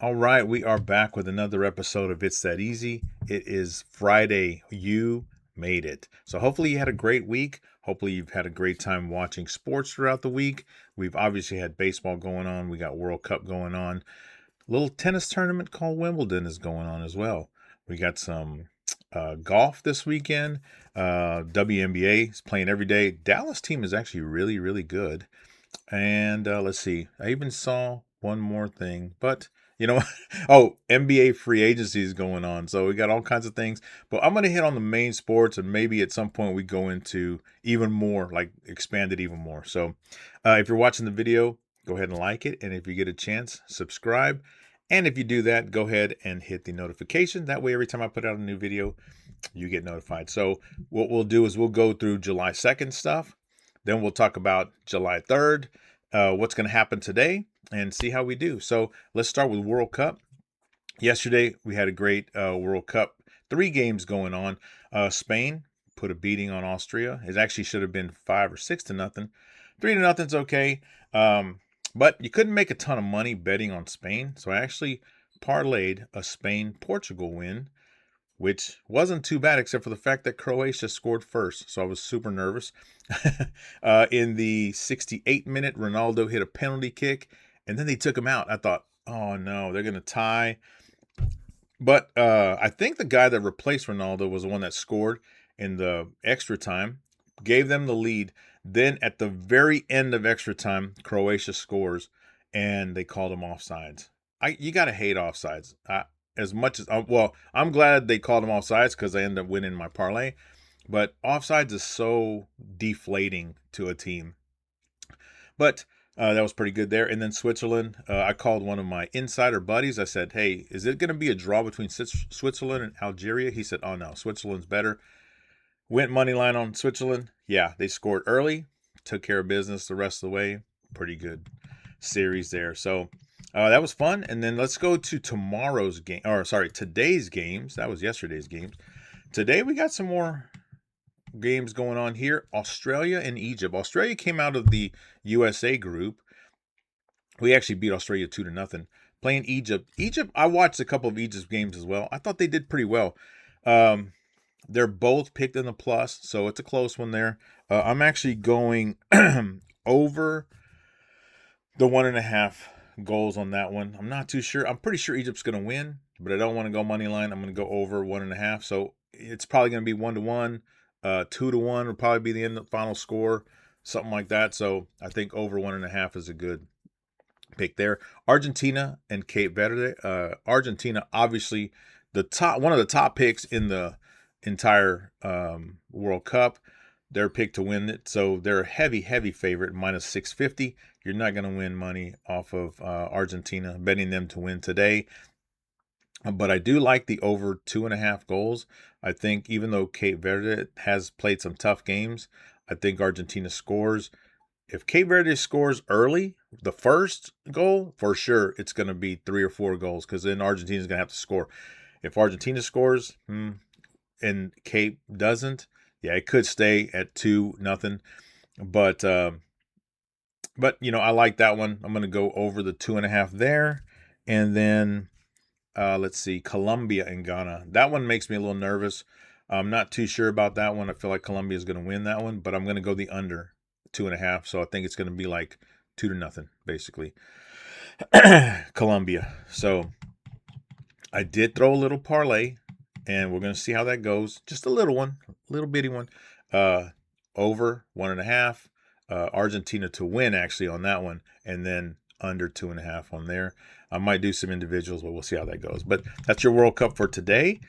All right, we are back with another episode of It's That Easy. It is Friday. You made it. So hopefully you had a great week. Hopefully you've had a great time watching sports throughout the week. We've obviously had baseball going on. We got World Cup going on. A little tennis tournament called Wimbledon is going on as well. We got some golf this weekend. WNBA is playing every day. Dallas team is actually really, really good. And let's see. I even saw one more thing, but you know, oh, NBA free agency is going on. So we got all kinds of things. But I'm going to hit on the main sports, and maybe at some point we go into even more, like expand it even more. So if you're watching the video, go ahead and like it. And if you get a chance, subscribe. And if you do that, go ahead and hit the notification. That way, every time I put out a new video, you get notified. So what we'll do is we'll go through July 2nd stuff. Then we'll talk about July 3rd, what's going to happen today, and see how we do. So let's start with World Cup. Yesterday, we had a great World Cup. 3 games going on. Spain put a beating on Austria. It actually should have been 5 or 6 to nothing. 3 to nothing's okay. But you couldn't make a ton of money betting on Spain. So I actually parlayed a Spain-Portugal win, which wasn't too bad except for the fact that Croatia scored first. So I was super nervous. In the 68-minute, Ronaldo hit a penalty kick, and then they took him out. I thought, oh no, they're going to tie. But I think the guy that replaced Ronaldo was the one that scored in the extra time, gave them the lead. Then at the very end of extra time, Croatia scores, and they called him offsides. You got to hate offsides. As much as I'm glad they called him offsides because I ended up winning my parlay. But offsides is so deflating to a team. But that was pretty good there. And then Switzerland, I called one of my insider buddies. I said, hey, is it going to be a draw between Switzerland and Algeria? He said, oh no, Switzerland's better. Went money line on Switzerland. Yeah, they scored early, took care of business the rest of the way. Pretty good series there. So that was fun. And then let's go to today's games. That was yesterday's games. Today we got some more games going on here. Australia and Egypt. Australia came out of the USA group. We actually beat Australia 2 to nothing. Playing Egypt. I watched a couple of Egypt's games as well. I thought they did pretty well. They're both picked in the plus, so it's a close one there. I'm actually going over the 1.5 goals on that one. I'm not too sure. I'm pretty sure Egypt's going to win, but I don't want to go money line. I'm going to go over 1.5. So it's probably going to be 1-1. 2-1 will probably be the end of the final score, something like that. So I think over 1.5 is a good pick there. Argentina and Cape Verde. Argentina, obviously, one of the top picks in the entire World Cup. They're picked to win it, so they're a heavy favorite, minus 650. You're not going to win money off of Argentina betting them to win today. But I do like the over 2.5 goals. I think even though Cape Verde has played some tough games, I think Argentina scores. If Cape Verde scores early, the first goal, for sure, it's going to be 3 or 4 goals because then Argentina's going to have to score. If Argentina scores and Cape doesn't, yeah, it could stay at 2-0. But I like that one. I'm going to go over the 2.5 there. And then let's see, Colombia and Ghana. That one makes me a little nervous. I'm not too sure about that one. I feel like Colombia is going to win that one, but I'm going to go the under 2.5. So I think it's going to be like 2-0, basically. Colombia. So I did throw a little parlay, and we're going to see how that goes. Just a little one, little bitty one. Over 1.5. Argentina to win, actually, on that one. And then under 2.5 on there. I might do some individuals, but we'll see how that goes. But that's your World Cup for today.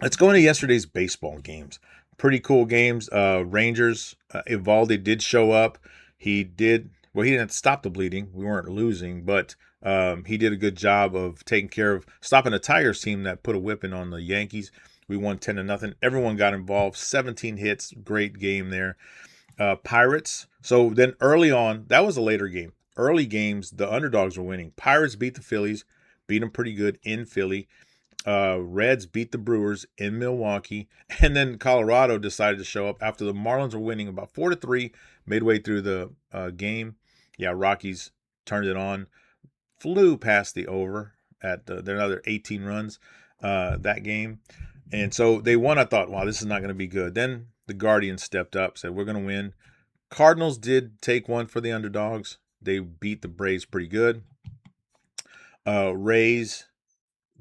Let's go into yesterday's baseball games. Pretty cool games. Rangers, Evaldi did show up. He didn't have to stop the bleeding. We weren't losing, but he did a good job of taking care of stopping the Tigers team that put a whipping on the Yankees. We won 10-0. Everyone got involved. 17 hits. Great game there. Pirates. So then early on, that was a later game. Early games, the underdogs were winning. Pirates beat the Phillies, beat them pretty good in Philly. Reds beat the Brewers in Milwaukee. And then Colorado decided to show up after the Marlins were winning about 4-3 midway through the game. Yeah, Rockies turned it on. Flew past the over. they're another 18 runs that game. And so they won. I thought, wow, this is not going to be good. Then the Guardians stepped up, said, we're going to win. Cardinals did take one for the underdogs. They beat the Braves pretty good. Rays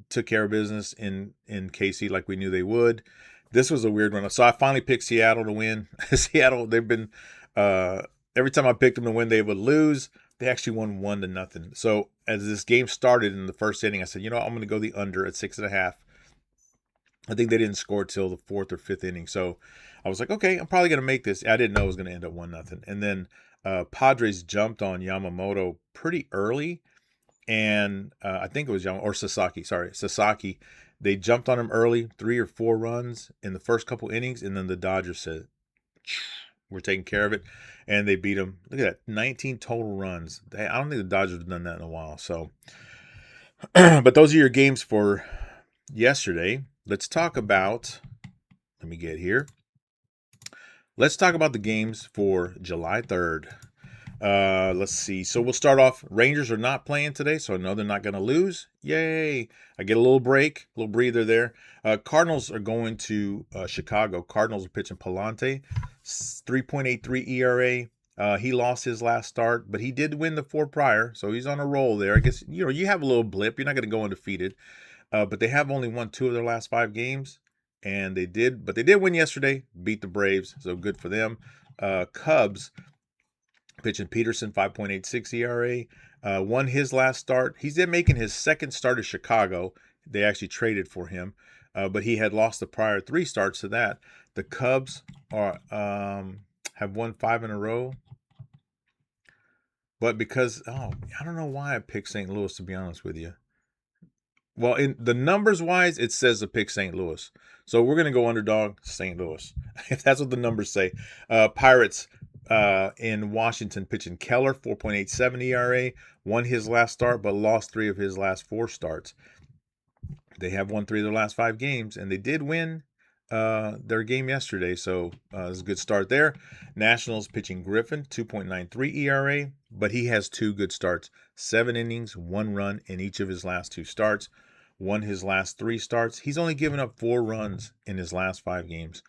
took care of business in KC like we knew they would. This was a weird one. So I finally picked Seattle to win. Seattle, they've been every time I picked them to win, they would lose. They actually won 1-0. So as this game started in the first inning, I said, I'm going to go the under at 6.5. I think they didn't score till the fourth or fifth inning. So I was like, okay, I'm probably going to make this. I didn't know it was going to end up 1-0. And then Padres jumped on Yamamoto pretty early. And I think it was Sasaki. They jumped on him early, 3 or 4 runs in the first couple innings. And then the Dodgers said, we're taking care of it. And they beat him. Look at that, 19 total runs. I don't think the Dodgers have done that in a while. So, but those are your games for yesterday. Let's talk about, let me get here. Let's talk about the games for July 3rd. Let's see. So we'll start off. Rangers are not playing today, so I know they're not going to lose. Yay. I get a little break, a little breather there. Cardinals are going to Chicago. Cardinals are pitching Palante, 3.83 ERA. He lost his last start, but he did win the 4 prior, so he's on a roll there. I guess, you have a little blip. You're not going to go undefeated. But they have only won 2 of their last 5 games, and they did win yesterday, beat the Braves, so good for them. Cubs pitching Peterson, 5.86 ERA, won his last start. He's then making his second start at Chicago. They actually traded for him, but he had lost the prior 3 starts to that. The Cubs have won 5 in a row. But because, I don't know why I picked St. Louis, to be honest with you. Well, in the numbers wise, it says to pick St. Louis. So we're going to go underdog St. Louis, if that's what the numbers say. Pirates in Washington pitching Keller, 4.87 ERA, won his last start, but lost 3 of his last 4 starts. They have won 3 of their last 5 games, and they did win their game yesterday, so it's a good start there. Nationals pitching Griffin, 2.93 ERA, but he has 2 good starts, 7 innings, 1 run in each of his last 2 starts. Won his last 3 starts. He's only given up 4 runs in his last 5 games.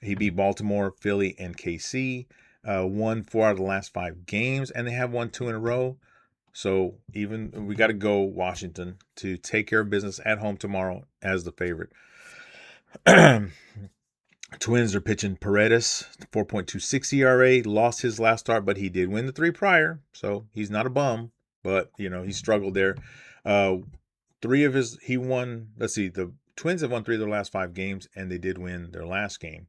He beat Baltimore, Philly, and KC. Won 4 out of the last 5 games, and they have won 2 in a row. So even we got to go Washington to take care of business at home tomorrow as the favorite. Twins are pitching Paredes, 4.26 ERA, lost his last start, but he did win the 3 prior, so he's not a bum, but he struggled there. The Twins have won 3 of their last 5 games, and they did win their last game.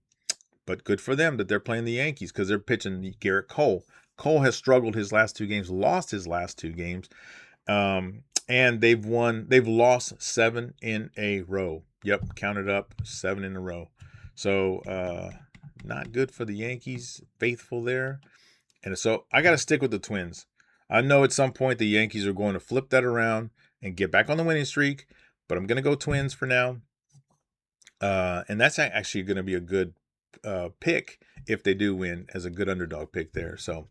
But good for them that they're playing the Yankees because they're pitching Garrett Cole. Cole has struggled his last 2 games, lost his last 2 games, and they've lost 7 in a row. Yep, counted up 7 in a row. So not good for the Yankees faithful there. And so I got to stick with the Twins. I know at some point the Yankees are going to flip that around and get back on the winning streak, but I'm going to go Twins for now. And that's actually going to be a good pick if they do win, as a good underdog pick there. So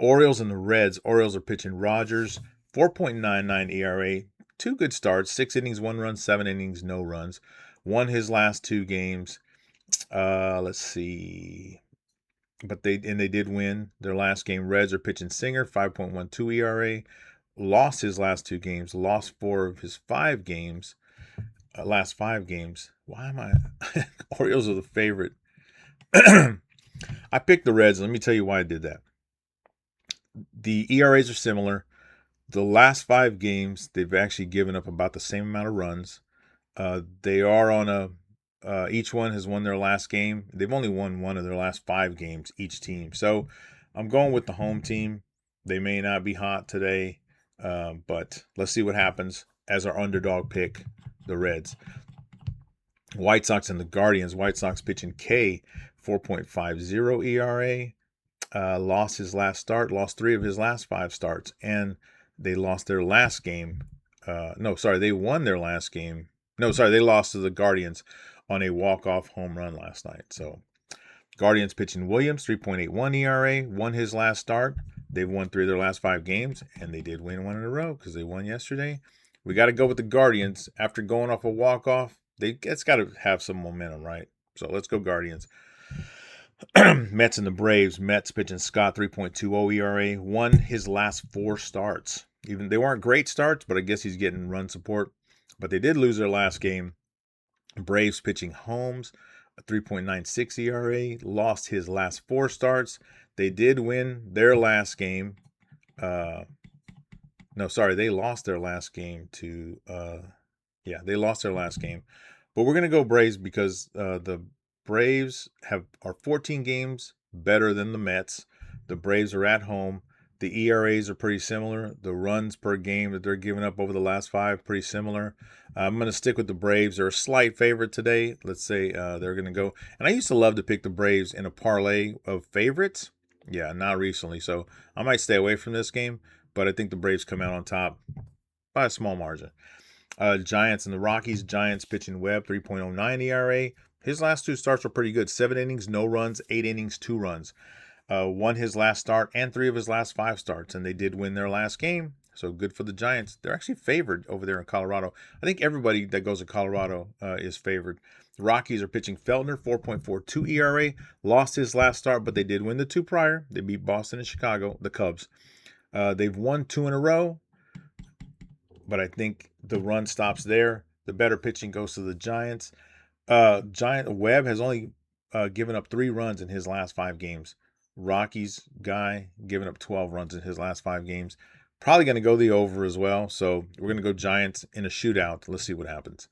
Orioles and the Reds. Orioles are pitching Rogers, 4.99 ERA, 2 good starts, 6 innings, 1 run, 7 innings, no runs. Won his last 2 games. Let's see. But they did win their last game. Reds are pitching Singer, 5.12 ERA. Lost his last 2 games. Lost 4 of his 5 games. Last 5 games. Why am I? Orioles are the favorite. I picked the Reds. Let me tell you why I did that. The ERAs are similar. The last 5 games, they've actually given up about the same amount of runs. They are on each one has won their last game. They've only won 1 of their last 5 games, each team. So I'm going with the home team. They may not be hot today, but let's see what happens as our underdog pick, the Reds. White Sox and the Guardians. White Sox pitching K, 4.50 ERA. Lost his last start, lost 3 of his last 5 starts, and they lost their last game. They won their last game. They lost to the Guardians on a walk-off home run last night. So Guardians pitching Williams, 3.81 ERA, won his last start. They've won 3 of their last 5 games, and they did win 1 in a row because they won yesterday. We got to go with the Guardians. After going off a walk-off, it's got to have some momentum, right? So let's go Guardians. Mets and the Braves. Mets pitching Scott 3.20 ERA. Won his last 4 starts. Even they weren't great starts, but I guess he's getting run support. But they did lose their last game. Braves pitching Holmes, a 3.96 ERA. Lost his last 4 starts. They did win their last game. They lost their last game to they lost their last game. But we're gonna go Braves because the Braves are 14 games better than the Mets. The Braves are at home. The ERAs are pretty similar. The runs per game that they're giving up over the last 5 pretty similar. I'm going to stick with the Braves. They're a slight favorite today. Let's say they're going to go. And I used to love to pick the Braves in a parlay of favorites. Yeah, not recently. So I might stay away from this game. But I think the Braves come out on top by a small margin. Giants and the Rockies. Giants pitching Webb, 3.09 ERA. His last 2 starts were pretty good. 7 innings, no runs. 8 innings, 2 runs. Won his last start and 3 of his last 5 starts, and they did win their last game. So good for the Giants. They're actually favored over there in Colorado. I think everybody that goes to Colorado is favored. The Rockies are pitching Feltner, 4.42 ERA. Lost his last start, but they did win the 2 prior. They beat Boston and Chicago, the Cubs. They've won 2 in a row, but I think the run stops there. The better pitching goes to the Giants. Giant Webb has only given up 3 runs in his last 5 games. Rockies guy giving up 12 runs in his last 5 games. Probably going to go the over as well. So we're going to go Giants in a shootout. Let's see what happens.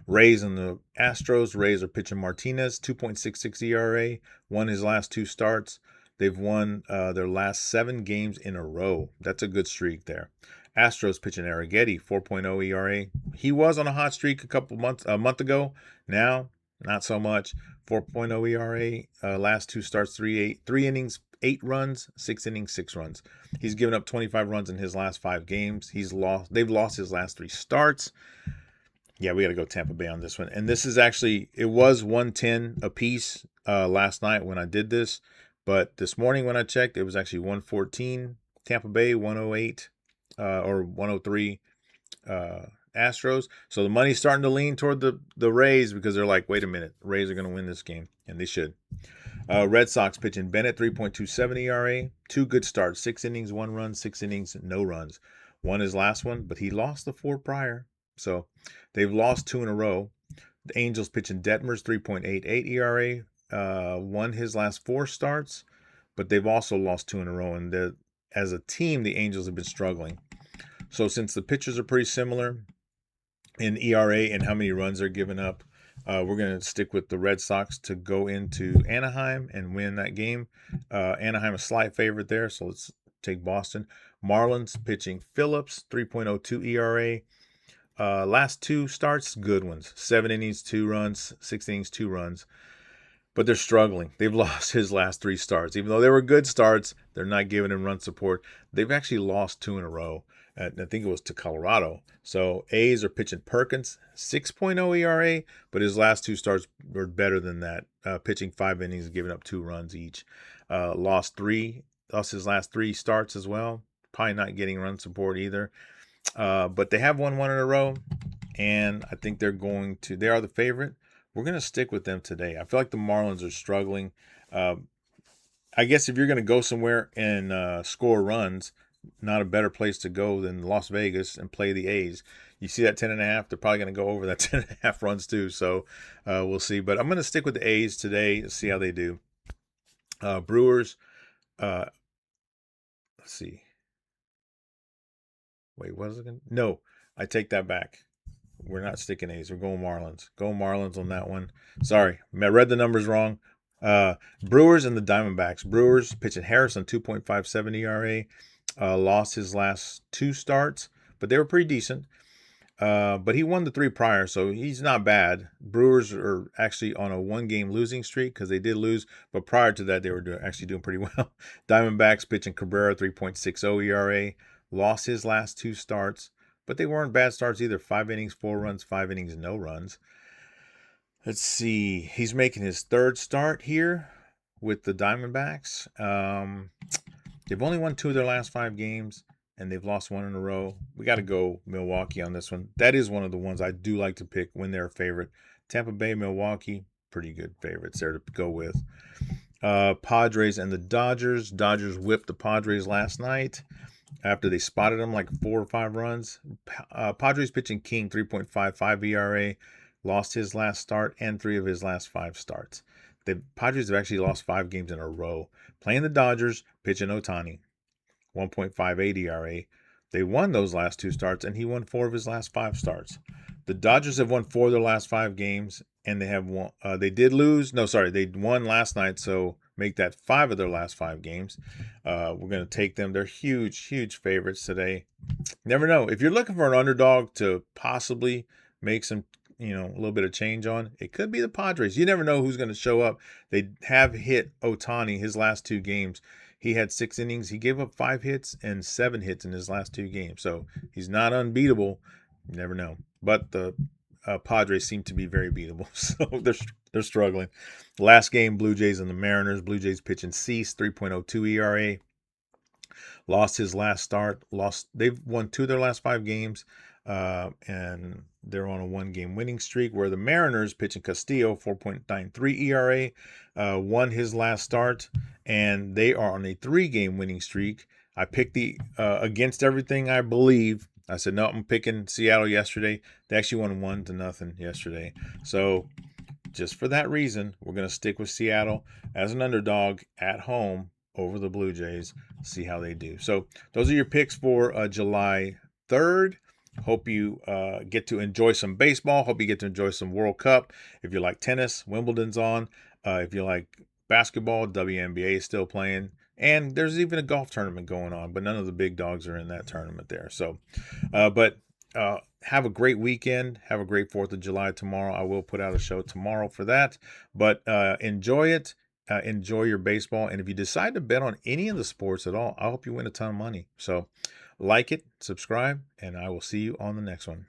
Rays and the Astros. Rays are pitching Martinez, 2.66 ERA. Won his last 2 starts. They've won their last 7 games in a row. That's a good streak there. Astros pitching Arrighetti, 4.0 ERA. He was on a hot streak a month ago. Now, not so much. 4.0 ERA. Last 2 starts, 3 innings, 8 runs, 6 innings, 6 runs. He's given up 25 runs in his last 5 games. They've lost his last 3 starts. Yeah, we got to go Tampa Bay on this one. And this is actually, it was 110 apiece last night when I did this. But this morning when I checked, it was actually 114 Tampa Bay, 108 or 103 Astros. So the money's starting to lean toward the Rays because they're like, wait a minute, Rays are going to win this game. And they should. Red Sox pitching Bennett, 3.27 ERA. 2 good starts, 6 innings, 1 run, 6 innings, no runs. Won his last one, but he lost the 4 prior. So they've lost 2 in a row. The Angels pitching Detmers, 3.88 ERA. Won his last 4 starts, but they've also lost 2 in a row. And as a team, the Angels have been struggling. So since the pitchers are pretty similar in ERA and how many runs they're giving up, we're going to stick with the Red Sox to go into Anaheim and win that game. Anaheim a slight favorite there, so let's take Boston. Marlins pitching Phillips, 3.02 ERA. Last 2 starts, good ones. 7 innings, 2 runs, 6 innings, 2 runs. But they're struggling. They've lost his last 3 starts. Even though they were good starts, they're not giving him run support. They've actually lost 2 in a row. I think it was to Colorado. So A's are pitching Perkins, 6.0 ERA, but his last 2 starts were better than that. Pitching 5 innings, giving up 2 runs each. Lost his last 3 starts as well. Probably not getting run support either. But they have won 1 in a row, and I think they are the favorite. We're going to stick with them today. I feel like the Marlins are struggling. I guess if you're going to go somewhere and score runs, not a better place to go than Las Vegas and play the A's. You see that 10.5, they're probably going to go over that 10.5 runs too. So we'll see. But I'm going to stick with the A's today to see how they do. Brewers, let's see. Wait, what is it? No, I take that back. We're not sticking A's. We're going Marlins. Go Marlins on that one. Sorry, I read the numbers wrong. Brewers and the Diamondbacks. Brewers pitching Harrison, 2.57 ERA. Lost his last 2 starts, but they were pretty decent. But he won the 3 prior, so he's not bad. Brewers are actually on a 1-game losing streak because they did lose, but prior to that, they were actually doing pretty well. Diamondbacks pitching Cabrera, 3.60 ERA. Lost his last 2 starts, but they weren't bad starts either. 5 innings, 4 runs, 5 innings, no runs. Let's see. He's making his 3rd start here with the Diamondbacks. They've only won 2 of their last 5 games, and they've lost one in a row. We got to go Milwaukee on this one. That is one of the ones I do like to pick when they're a favorite. Tampa Bay, Milwaukee, pretty good favorites there to go with. Padres and the Dodgers. Dodgers whipped the Padres last night after they spotted them like 4 or 5 runs. Padres pitching King, 3.55 ERA, lost his last start and 3 of his last 5 starts. The Padres have actually lost 5 games in a row. Playing the Dodgers, pitching Ohtani, 1.58 ERA. They won those last 2 starts, and he won 4 of his last 5 starts. The Dodgers have won 4 of their last 5 games, and they have won. They did lose. No, sorry, they won last night, so make that 5 of their last 5 games. We're going to take them. They're huge, huge favorites today. Never know. If you're looking for an underdog to possibly make some, a little bit of change on, it could be the Padres. You never know who's going to show up. They have hit Ohtani his last 2 games. He had 6 innings. He gave up 5 hits and 7 hits in his last 2 games. So he's not unbeatable. You never know. But the Padres seem to be very beatable. So they're struggling. Last game, Blue Jays and the Mariners. Blue Jays pitching Cease, 3.02 ERA. Lost his last start. They've won 2 of their last 5 games. And they're on a 1-game winning streak, where the Mariners pitching Castillo, 4.93 ERA, won his last start, and they are on a 3-game winning streak. I picked the against everything, I believe. I said, no, I'm picking Seattle yesterday. They actually won 1-0 yesterday. So just for that reason, we're going to stick with Seattle as an underdog at home over the Blue Jays, see how they do. So those are your picks for July 3rd. Hope you get to enjoy some baseball. Hope you get to enjoy some World Cup. If you like tennis, Wimbledon's on. If you like basketball, WNBA is still playing. And there's even a golf tournament going on, but none of the big dogs are in that tournament there. So, but have a great weekend. Have a great 4th of July tomorrow. I will put out a show tomorrow for that. But enjoy it. Enjoy your baseball. And if you decide to bet on any of the sports at all, I hope you win a ton of money. So like it, subscribe, and I will see you on the next one.